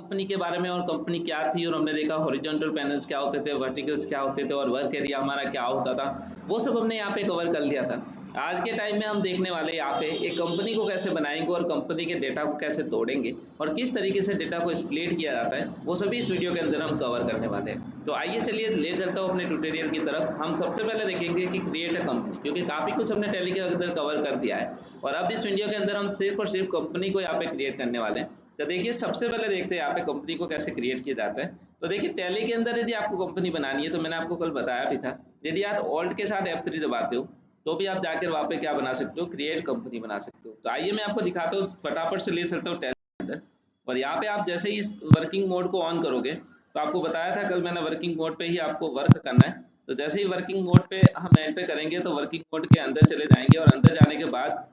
Company के बारे में और कंपनी क्या थी, और हमने देखा हॉरिजॉन्टल पैनल्स क्या होते थे, वर्टिकल्स क्या होते थे, और वर्क एरिया हमारा क्या होता था, वो सब हमने यहाँ पे कवर कर लिया था। आज के टाइम में हम देखने वाले यहाँ पे एक कंपनी को कैसे बनाएंगे और कंपनी के डेटा को कैसे तोड़ेंगे और किस तरीके से डेटा को स्प्लिट किया जाता है, वो सभी इस वीडियो के अंदर हम कवर करने वाले हैं। तो आइए चलिए ले चलता हूँ अपने ट्यूटोरियल की तरफ। हम सबसे पहले देखेंगे कि क्रिएट अ कंपनी, क्योंकि काफ़ी कुछ हमने टैली के अंदर कवर कर दिया है और अब इस वीडियो के अंदर हम सिर्फ और सिर्फ कंपनी को यहाँ पे क्रिएट करने वाले हैं। तो देखिए सबसे पहले देखते हैं यहाँ पे कंपनी को कैसे क्रिएट किया जाता है। तो देखिए टैली के अंदर यदि आपको कंपनी बनानी है, तो मैंने आपको कल बताया भी था, यदि आप ऑल्ट के साथ F3 दबाते हो तो भी आप जाकर वहाँ पे क्या बना सकते हो, क्रिएट कंपनी बना सकते हो। तो आइए मैं आपको दिखाता हूँ, फटाफट से ले चलता हूँ टैली के अंदर। और यहाँ पे आप जैसे ही इस वर्किंग मोड को ऑन करोगे, तो आपको बताया था कल मैंने वर्किंग मोड पे ही आपको वर्क करना है। तो जैसे ही वर्किंग मोड पे हम एंटर करेंगे तो वर्किंग मोड के अंदर चले जाएंगे और अंदर जाने के बाद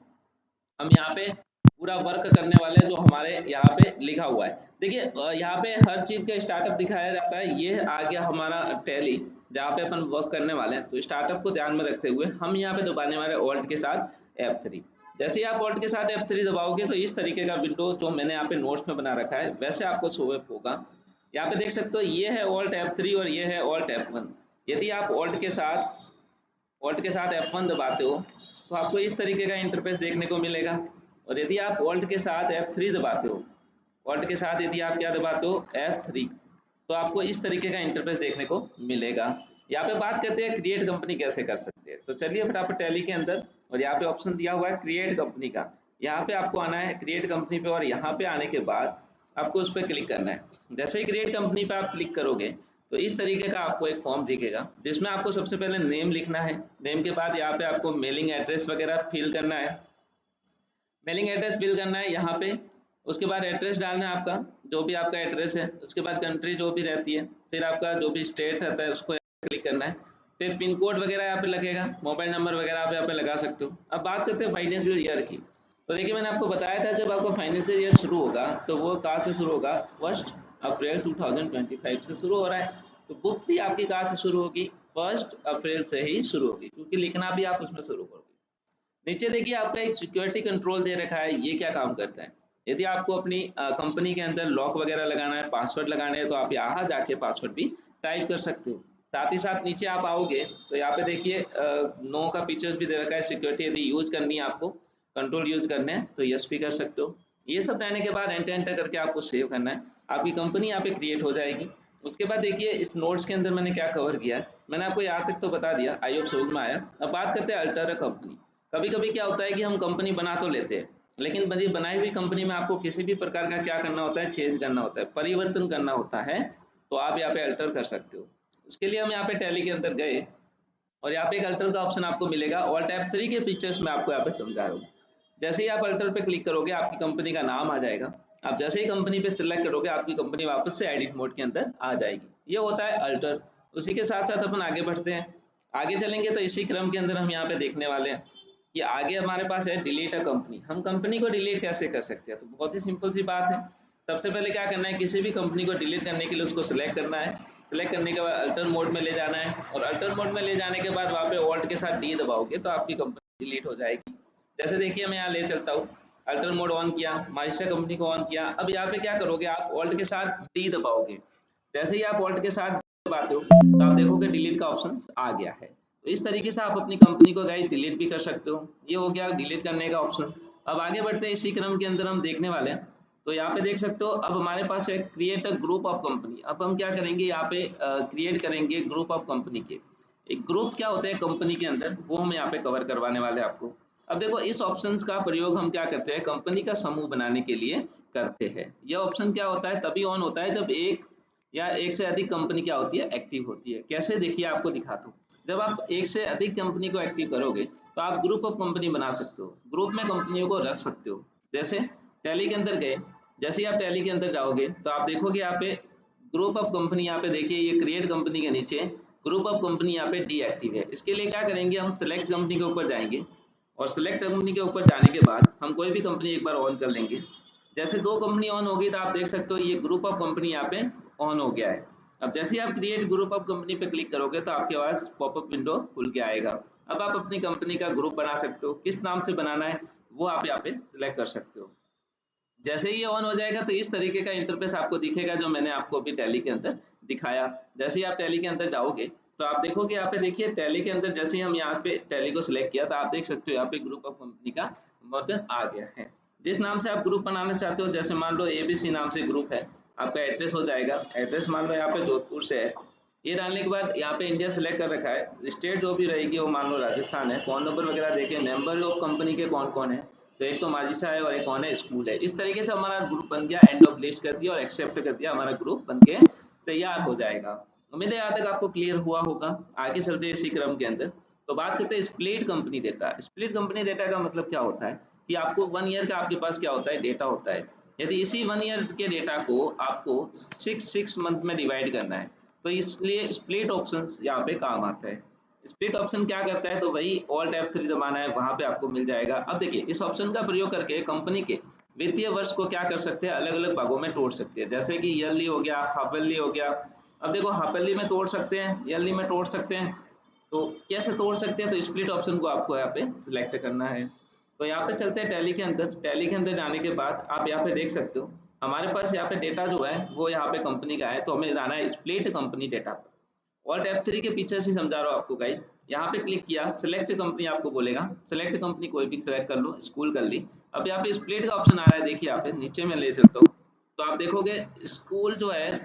हम यहाँ पे पूरा वर्क करने वाले हैं जो हमारे यहाँ पे लिखा हुआ है। देखिए यहाँ पे हर चीज़ का स्टार्टअप दिखाया जाता है। ये आ गया हमारा टैली जहाँ पे अपन वर्क करने वाले हैं। तो स्टार्टअप को ध्यान में रखते हुए हम यहाँ पे दबाने वाले ऑल्ट के साथ F3। जैसे ही आप ऑल्ट के साथ F3 दबाओगे तो इस तरीके का विंडो जो मैंने यहाँ पे नोट्स में बना रखा है वैसे आपको शो अप होगा। यहाँ पे देख सकते हो ये है ऑल्ट F3 और ये है ऑल्ट F1। यदि आप ऑल्ट के साथ F1 दबाते हो तो आपको इस तरीके का इंटरफेस देखने को मिलेगा। और यदि आप ऑल्ट के साथ F3 दबाते हो, ऑल्ट के साथ यदि आप क्या दबाते हो F3, तो आपको इस तरीके का इंटरफेस देखने को मिलेगा। यहाँ पे बात करते हैं क्रिएट कंपनी कैसे कर सकते हैं। तो चलिए फटाफट टैली के अंदर, और यहाँ पे ऑप्शन दिया हुआ है क्रिएट कंपनी का, यहाँ पे आपको आना है क्रिएट कंपनी पे, और यहाँ पे आने के बाद आपको उस पर क्लिक करना है। जैसे ही क्रिएट कंपनी पे आप क्लिक करोगे तो इस तरीके का आपको एक फॉर्म दिखेगा जिसमें आपको सबसे पहले नेम लिखना है। नेम के बाद यहाँ पे आपको मेलिंग एड्रेस वगैरह फिल करना है, मेलिंग एड्रेस फिल करना है यहाँ पे। उसके बाद एड्रेस डालना है आपका, जो भी आपका एड्रेस है। उसके बाद कंट्री जो भी रहती है, फिर आपका जो भी स्टेट रहता है उसको क्लिक करना है। फिर पिन कोड वगैरह यहाँ पे लगेगा, मोबाइल नंबर वगैरह आप यहाँ पे लगा सकते हो। अब बात करते हैं फाइनेंशियल ईयर की। तो देखिए मैंने आपको बताया था जब आपका फाइनेंशियल ईयर शुरू होगा तो वो कहाँ से शुरू होगा, 1 अप्रैल 2025 से शुरू हो रहा है। तो बुक भी आपकी कहाँ से शुरू होगी, 1 अप्रैल से ही शुरू होगी, क्योंकि लिखना भी आप उसमें शुरू करोगे। नीचे देखिए आपका एक सिक्योरिटी कंट्रोल दे रखा है। ये क्या काम करता है, यदि आपको अपनी कंपनी के अंदर लॉक वगैरह लगाना है, पासवर्ड लगाना है, तो आप यहाँ जाके पासवर्ड भी टाइप कर सकते हो। साथ ही साथ नीचे आप आओगे तो यहाँ पे देखिए नो का फीचर्स भी दे रखा है। सिक्योरिटी यदि यूज करनी है, आपको कंट्रोल यूज करने हैं तो यस भी कर सकते हो। ये सब रहने के बाद एंटर एंटर करके आपको सेव करना है, आपकी कंपनी यहाँ पे क्रिएट हो जाएगी। उसके बाद देखिए इस नोट्स के अंदर मैंने क्या कवर किया है, मैंने आपको यहाँ तक तो बता दिया, आई होप समझ में आया। अब बात करते हैं अल्टर कंपनी। कभी कभी क्या होता है कि हम कंपनी बना तो लेते हैं, लेकिन बनी बनाई हुई कंपनी में आपको किसी भी प्रकार का क्या करना होता है, चेंज करना होता है, परिवर्तन करना होता है। तो आप यहाँ पे अल्टर कर सकते हो। उसके लिए हम यहाँ पे टैली के अंदर गए और यहाँ पे एक अल्टर का ऑप्शन आपको मिलेगा। ऑल्ट F3 के फीचर्स में आपको यहाँ पे समझा रहा हूँ। जैसे ही आप अल्टर पे क्लिक करोगे आपकी कंपनी का नाम आ जाएगा। आप जैसे ही कंपनी पे सिलेक्ट करोगे आपकी कंपनी वापस से एडिट मोड के अंदर आ जाएगी। ये होता है अल्टर। उसी के साथ साथ अपन आगे बढ़ते हैं। आगे चलेंगे तो इसी क्रम के अंदर हम यहाँ पे देखने वाले हैं कि आगे हमारे पास है डिलीट अ कंपनी। हम कंपनी को डिलीट कैसे कर सकते हैं, तो बहुत ही सिंपल सी बात है। सबसे पहले क्या करना है, किसी भी कंपनी को डिलीट करने के लिए उसको सिलेक्ट करना है। सिलेक्ट करने के बाद अल्टर मोड में ले जाना है, और अल्टर मोड में ले जाने के बाद वहाँ पे ऑल्ट के साथ डी दबाओगे तो आपकी कंपनी डिलीट हो जाएगी। जैसे देखिए मैं यहाँ ले चलता हूँ, अल्टर मोड ऑन किया, माइस्टर कंपनी को ऑन किया। अब यहाँ पे क्या करोगे, आप ऑल्ट के साथ डी दबाओगे। जैसे ही आप ऑल्ट के साथ दबाते हो तो आप देखोगे डिलीट का ऑप्शन आ गया है। तो इस तरीके से आप अपनी कंपनी को गाइस डिलीट भी कर सकते हो। ये हो गया डिलीट करने का ऑप्शन। अब आगे बढ़ते हैं, इसी क्रम के अंदर हम देखने वाले हैं। तो यहाँ पे देख सकते हो अब हमारे पास है create a group of company. अब हम क्या करेंगे, यहाँ पे क्रिएट करेंगे ग्रुप ऑफ कंपनी के। एक ग्रुप क्या होता है कंपनी के अंदर, वो हम यहाँ पे कवर करवाने वाले हैं आपको। अब देखो इस ऑप्शन का प्रयोग हम क्या करते हैं, कंपनी का समूह बनाने के लिए करते हैं। यह ऑप्शन क्या होता है, तभी ऑन होता है जब एक या एक से अधिक कंपनी क्या होती है, एक्टिव होती है। कैसे, देखिए आपको दिखाता हूँ। जब आप एक से अधिक कंपनी को एक्टिव करोगे तो आप ग्रुप ऑफ कंपनी बना सकते हो, ग्रुप में कंपनियों को रख सकते हो। जैसे टैली के अंदर गए, जैसे ही आप टैली के अंदर जाओगे तो आप देखोगे यहाँ पे ग्रुप ऑफ कंपनी, यहाँ पे देखिए ये क्रिएट कंपनी के नीचे ग्रुप ऑफ कंपनी यहाँ पे डीएक्टिव है। इसके लिए क्या करेंगे, हम सेलेक्ट कंपनी के ऊपर जाएंगे, और सेलेक्ट कंपनी के ऊपर जाने के बाद हम कोई भी कंपनी एक बार ऑन कर लेंगे। जैसे 2 कंपनी ऑन होगी तो आप देख सकते हो ये ग्रुप ऑफ कंपनी यहाँ पे ऑन हो गया है। अब जैसे ही आप क्रिएट ग्रुप ऑफ कंपनी पे क्लिक करोगे तो आपके पास पॉपअप विंडो खुल के आएगा। अब आप अपनी कंपनी का ग्रुप बना सकते हो, किस नाम से बनाना है वो आप यहाँ पे सिलेक्ट कर सकते हो। जैसे ही ये ऑन हो जाएगा तो इस तरीके का इंटरफेस आपको दिखेगा जो मैंने आपको अभी टैली के अंदर दिखाया। जैसे ही आप टैली के अंदर जाओगे तो आप देखोगे यहाँ पे, देखिए टैली के अंदर जैसे ही हम यहाँ पे टैली को सिलेक्ट किया तो आप देख सकते हो यहाँ पे ग्रुप ऑफ कंपनी का बटन आ गया है। जिस नाम से आप ग्रुप बनाना चाहते हो, जैसे मान लो ABC नाम से ग्रुप है, आपका एड्रेस हो जाएगा, एड्रेस मान लो यहाँ पे जोधपुर से है। ये डालने के बाद यहाँ पे इंडिया सेलेक्ट कर रखा है, स्टेट जो भी रहेगी वो मान लो राजस्थान है, फोन नंबर वगैरह देखे, मेंबर ऑफ कंपनी के कौन कौन है, तो एक तो माजिसा है और एक कौन है, स्कूल है। इस तरीके से हमारा ग्रुप बन गया, एंड ऑफ लिस्ट कर दिया और एक्सेप्ट कर दिया, हमारा ग्रुप बन के तैयार हो जाएगा। उम्मीद है यहाँ तक आपको क्लियर हुआ होगा। आगे चलते हैं इसी क्रम के अंदर, तो बात करते हैं split company data. Split company data का मतलब क्या होता है कि आपको 1 ईयर का आपके पास क्या होता है, डेटा होता है। यदि इसी 1 ईयर के डेटा को आपको 6 मंथ में डिवाइड करना है, तो इसलिए स्प्लिट ऑप्शन यहाँ पे काम आता है। स्प्लिट ऑप्शन क्या करता है, तो वही ऑल्ट F3 दबाना है, वहां पे आपको मिल जाएगा। अब देखिए इस ऑप्शन का प्रयोग करके कंपनी के वित्तीय वर्ष को क्या कर सकते हैं, अलग अलग भागों में तोड़ सकते हैं। जैसे कि ईयरली हो गया, हाफ ईयरली हो गया। अब देखो हाफ ईयरली में तोड़ सकते हैं, ईयरली में तोड़ सकते हैं, तो कैसे तोड़ सकते हैं, तो स्प्लिट ऑप्शन को आपको यहाँ पे सिलेक्ट करना है। तो यहाँ पे चलते हैं टैली के अंदर। टैली के अंदर जाने के बाद आप यहाँ पे देख सकते हो हमारे पास यहाँ पे डेटा जो है वो यहाँ पे कंपनी का है, तो हमें जाना है स्प्लिट कंपनी डेटा पर। ऑल्ट F3 के पीछे से समझा रहा हूँ आपको गाइस। यहाँ पे क्लिक किया, सिलेक्ट कंपनी आपको बोलेगा, सिलेक्ट कंपनी कोई भी सिलेक्ट कर लो, स्कूल कर ली। अब यहाँ पे स्प्लिट का ऑप्शन आ रहा है, देखिए यहाँ पे नीचे में ले सकता हूँ, तो आप देखोगे स्कूल जो है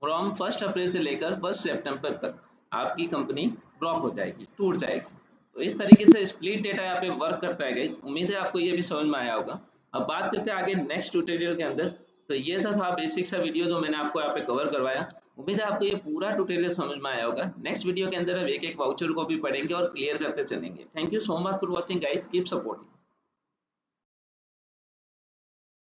फ्रॉम 1 अप्रैल से लेकर 1 सितंबर तक आपकी कंपनी ड्रॉप हो जाएगी, टूट जाएगी। तो इस तरीके से स्प्लिट डेटा यहाँ पे वर्क करता है गाइस। उम्मीद है आपको ये भी समझ में आया होगा। अब बात करते हैं आगे नेक्स्ट ट्यूटोरियल के अंदर। तो ये था बेसिक सा वीडियो जो मैंने आपको यहाँ पे कवर करवाया। उम्मीद है आपको ये पूरा ट्यूटोरियल समझ में आया होगा। नेक्स्ट वीडियो के अंदर हम एक एक वाउचर को भी पढ़ेंगे और क्लियर करते चलेंगे। Thank you so much for watching guys, keep supporting.